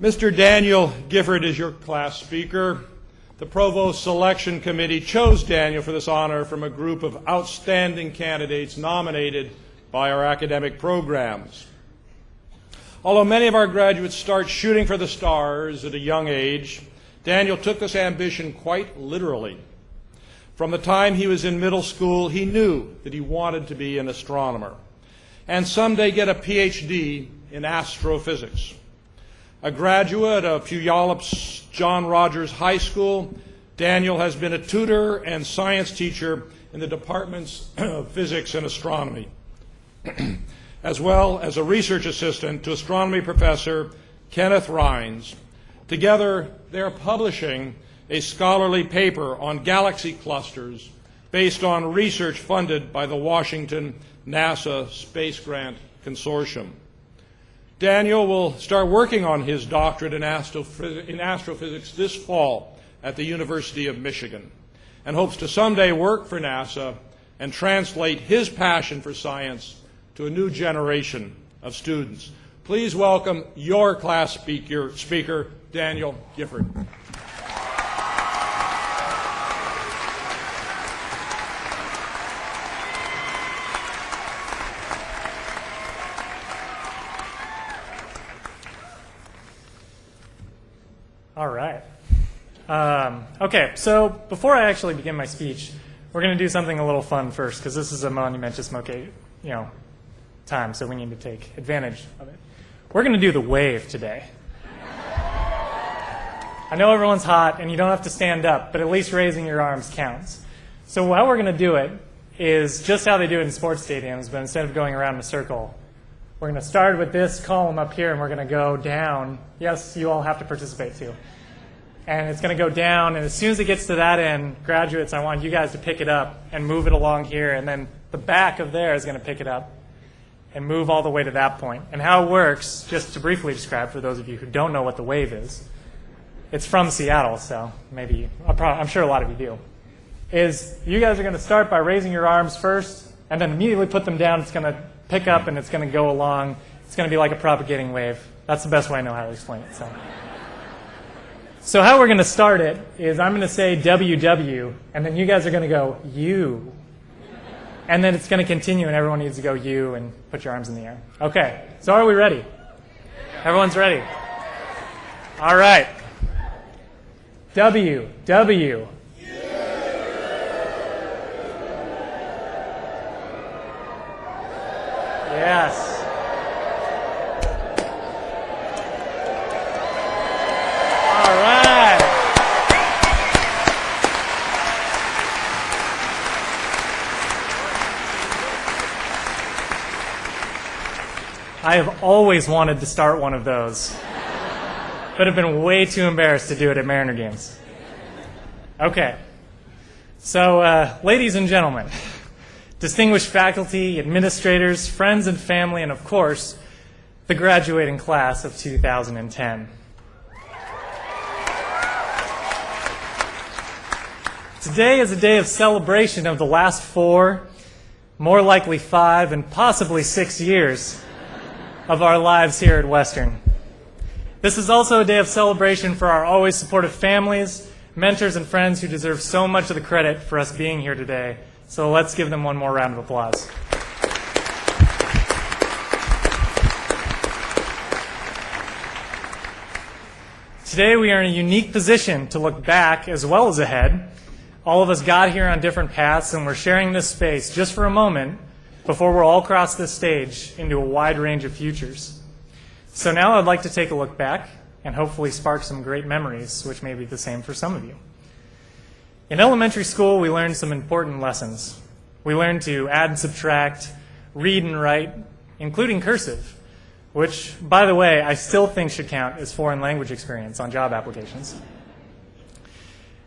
Mr. Daniel Gifford is your class speaker. The Provost Selection Committee chose Daniel for this honor from a group of outstanding candidates nominated by our academic programs. Although many of our graduates start shooting for the stars at a young age, Daniel took this ambition quite literally. From the time he was in middle school, he knew that he wanted to be an astronomer and someday get a PhD in astrophysics. A graduate of Puyallup's John Rogers High School, Daniel has been a tutor and science teacher in the departments of physics and astronomy, as well as a research assistant to astronomy professor Kenneth Rines. Together, they're publishing a scholarly paper on galaxy clusters based on research funded by the Washington NASA Space Grant Consortium. Daniel will start working on his doctorate in astrophysics this fall at the University of Michigan and hopes to someday work for NASA and translate his passion for science to a new generation of students. Please welcome your class speaker, Daniel Gifford. All right. Okay, so before I actually begin my speech, we're going to do something a little fun first, because this is a monumentous time, so we need to take advantage of it. We're going to do the wave today. I know everyone's hot, and you don't have to stand up, but at least raising your arms counts. So how we're going to do it is just how they do it in sports stadiums, but instead of going around in a circle, we're going to start with this column up here, and we're going to go down. Yes, you all have to participate too. And it's going to go down, and as soon as it gets to that end, graduates, I want you guys to pick it up and move it along here, and then the back of there is going to pick it up and move all the way to that point. And how it works, just to briefly describe for those of you who don't know what the wave is, it's from Seattle, so maybe, I'm sure a lot of you do, is you guys are going to start by raising your arms first, and then immediately put them down. It's going to pick up, and it's going to go along. It's going to be like a propagating wave. That's the best way I know how to explain it. So how we're going to start it is I'm going to say WW, and then you guys are going to go U. And then it's going to continue, and everyone needs to go U and put your arms in the air. Okay, so are we ready? Everyone's ready? All right. W, W. Yes. All right. I have always wanted to start one of those, but have been way too embarrassed to do it at Mariner games. Okay. So, ladies and gentlemen, distinguished faculty, administrators, friends and family, and of course, the graduating class of 2010. Today is a day of celebration of the last 4, more likely 5, and possibly 6 years of our lives here at Western. This is also a day of celebration for our always supportive families, mentors, and friends who deserve so much of the credit for us being here today. So let's give them one more round of applause. Today we are in a unique position to look back as well as ahead. All of us got here on different paths, and we're sharing this space just for a moment before we'll all cross this stage into a wide range of futures. So now I'd like to take a look back and hopefully spark some great memories, which may be the same for some of you. In elementary school, we learned some important lessons. We learned to add and subtract, read and write, including cursive, which, by the way, I still think should count as foreign language experience on job applications.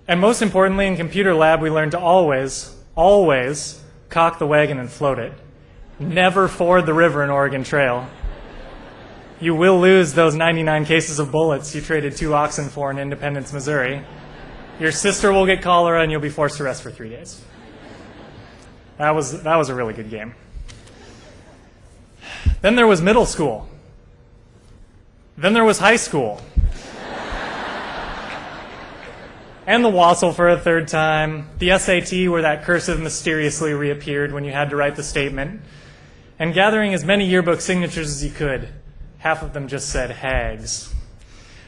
And most importantly, in computer lab, we learned to always cock the wagon and float it. Never ford the river in Oregon Trail. You will lose those 99 cases of bullets you traded 2 oxen for in Independence, Missouri. Your sister will get cholera, and you'll be forced to rest for 3 days. That was a really good game. Then there was middle school. Then there was high school. and the wassail for a third time, the SAT where that cursive mysteriously reappeared when you had to write the statement, and gathering as many yearbook signatures as you could. Half of them just said hags.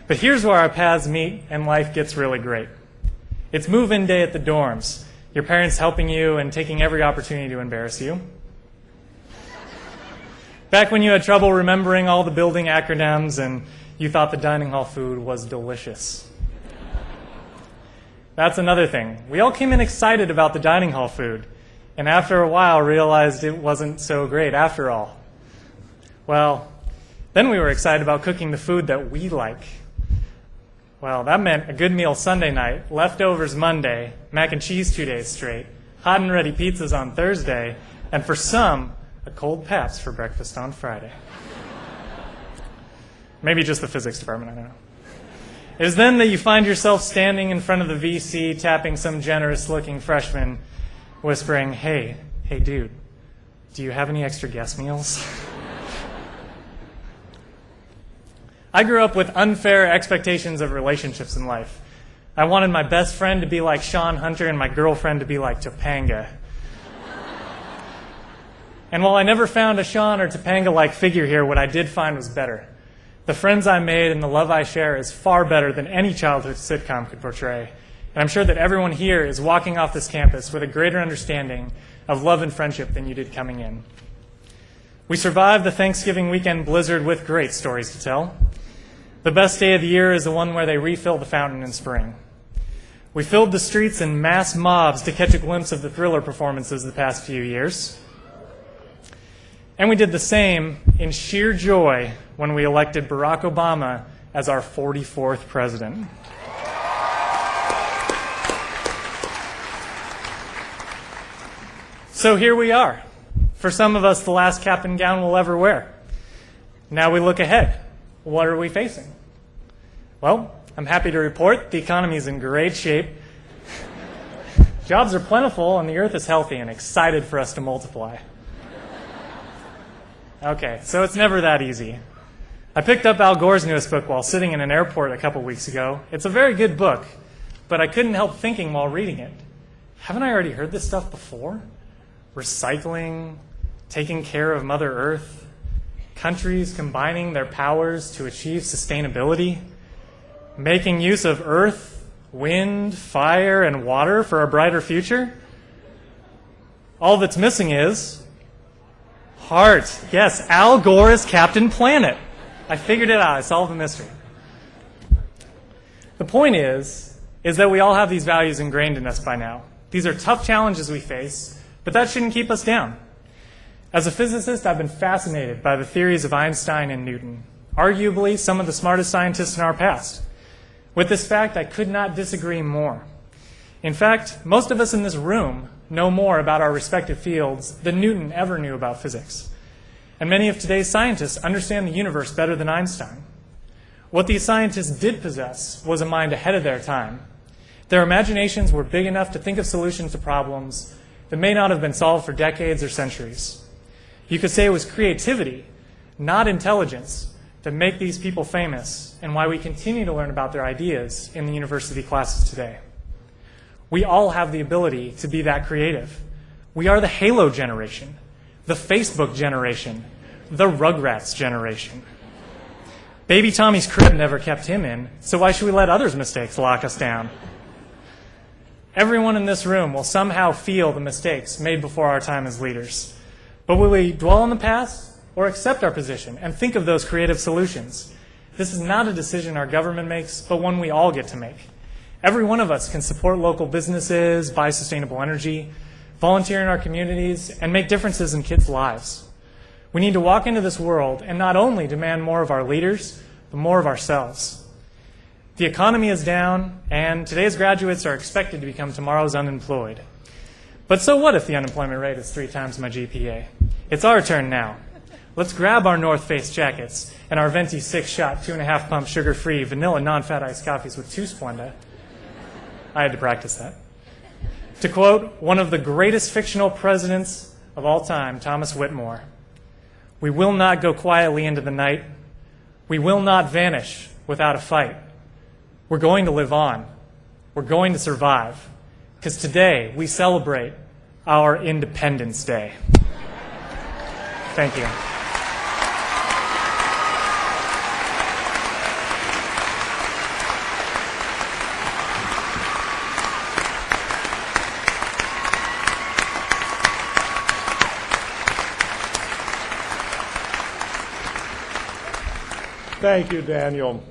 But here's where our paths meet and life gets really great. It's move-in day at the dorms, your parents helping you and taking every opportunity to embarrass you. Back when you had trouble remembering all the building acronyms and you thought the dining hall food was delicious. That's another thing. We all came in excited about the dining hall food, and after a while realized it wasn't so great after all. Well, then we were excited about cooking the food that we like. Well, that meant a good meal Sunday night, leftovers Monday, mac and cheese 2 days straight, hot and ready pizzas on Thursday, and for some, a cold Pabst for breakfast on Friday. Maybe just the physics department, I don't know. It is then that you find yourself standing in front of the VC, tapping some generous-looking freshman, whispering, hey dude, do you have any extra guest meals? I grew up with unfair expectations of relationships in life. I wanted my best friend to be like Sean Hunter and my girlfriend to be like Topanga. And while I never found a Sean or Topanga-like figure here, what I did find was better. The friends I made and the love I share is far better than any childhood sitcom could portray. And I'm sure that everyone here is walking off this campus with a greater understanding of love and friendship than you did coming in. We survived the Thanksgiving weekend blizzard with great stories to tell. The best day of the year is the one where they refill the fountain in spring. We filled the streets in mass mobs to catch a glimpse of the Thriller performances the past few years. And we did the same in sheer joy when we elected Barack Obama as our 44th president. So here we are. For some of us, the last cap and gown we'll ever wear. Now we look ahead. What are we facing? Well, I'm happy to report the economy is in great shape. Jobs are plentiful and the earth is healthy and excited for us to multiply. Okay, so it's never that easy. I picked up Al Gore's newest book while sitting in an airport a couple weeks ago. It's a very good book, but I couldn't help thinking while reading it, haven't I already heard this stuff before? Recycling, taking care of Mother Earth, countries combining their powers to achieve sustainability, making use of earth, wind, fire, and water for a brighter future? All that's missing is heart. Yes, Al Gore is Captain Planet. I figured it out. I solved the mystery. The point is that we all have these values ingrained in us by now. These are tough challenges we face, but that shouldn't keep us down. As a physicist, I've been fascinated by the theories of Einstein and Newton, arguably some of the smartest scientists in our past. With this fact, I could not disagree more. In fact, most of us in this room know more about our respective fields than Newton ever knew about physics. And many of today's scientists understand the universe better than Einstein. What these scientists did possess was a mind ahead of their time. Their imaginations were big enough to think of solutions to problems that may not have been solved for decades or centuries. You could say it was creativity, not intelligence, that make these people famous and why we continue to learn about their ideas in the university classes today. We all have the ability to be that creative. We are the Halo generation, the Facebook generation, the Rugrats generation. Baby Tommy's crib never kept him in, so why should we let others' mistakes lock us down? Everyone in this room will somehow feel the mistakes made before our time as leaders. But will we dwell on the past or accept our position and think of those creative solutions? This is not a decision our government makes, but one we all get to make. Every one of us can support local businesses, buy sustainable energy, volunteer in our communities, and make differences in kids' lives. We need to walk into this world and not only demand more of our leaders, but more of ourselves. The economy is down, and today's graduates are expected to become tomorrow's unemployed. But so what if the unemployment rate is 3 times my GPA? It's our turn now. Let's grab our North Face jackets and our Venti 6-shot, 2.5 pump sugar-free vanilla non-fat iced coffees with 2 Splenda. I had to practice that. To quote one of the greatest fictional presidents of all time, Thomas Whitmore, "We will not go quietly into the night. We will not vanish without a fight. We're going to live on. we're going to survive. Because today we celebrate our Independence Day. Thank you. Thank you, Daniel.